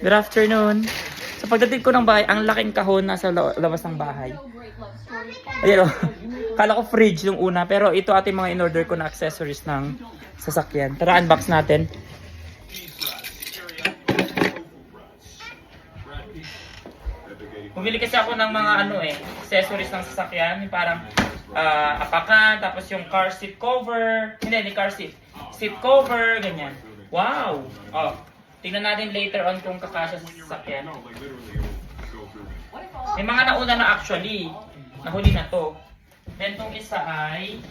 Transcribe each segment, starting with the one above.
Good afternoon. So pagdating ko ng bahay, ang laking kahon nasa labas ng bahay. Ayan o. Kala ko fridge yung una, pero ito ating mga in-order ko na accessories ng sasakyan. Tara, unbox natin. Bumili kasi ako ng mga accessories ng sasakyan. Yung parang apakan, tapos yung car seat cover. Hindi car seat. Seat cover, ganyan. Wow! Oh, tingnan natin later on kung kakasya sa sasakyan. May mga nauna na actually. Nahuli na to. Then tong isa ay...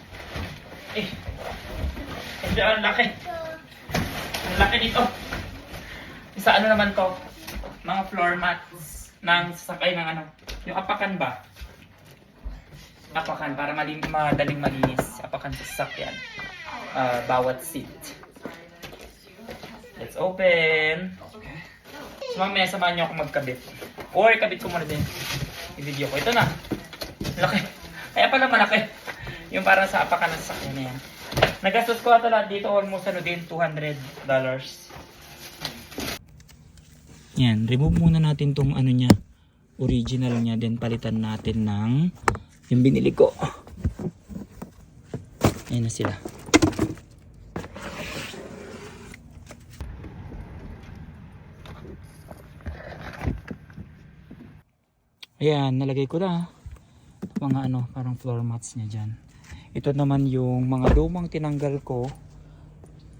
ang laki. Ang laki nito. Isa ano naman to? Mga floor mats ng sasakay ng yung apakan ba? Apakan para madaling malinis. Apakan sa sasakyan. Bawat seat. Let's open. So mamaya samahan nyo ako magkabit. Or kabit ko muna din yung video ko. Ito na. Laki. Kaya pala malaki. Yung parang sa apakan ng sasakyan na yan. Nagastos ko ata lahat dito almost din $200. Yan, remove muna natin tong niya, original niya, then palitan natin ng yung binili ko. Ayan na sila. Ayan, nalagay ko na mga parang floor mats niya dyan. Ito naman yung mga lumang tinanggal ko,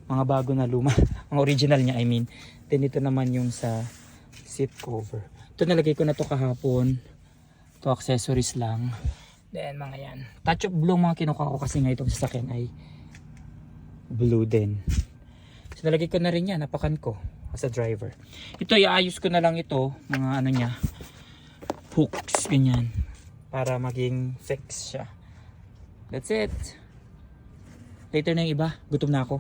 mga bago na luma, mga original niya I mean. Then ito naman yung sa seat cover. Ito nalagay ko na to kahapon. Ito accessories lang. Then mga yan. Touch of blue mga kinukuha ko kasi nga itong sasakyan ay blue din. So nalagay ko na rin yan, napakan ko as a driver. Ito iayos ko na lang ito, mga niya, hooks, ganyan. Para maging fix siya. That's it. Later na yung iba. Gutom na ako.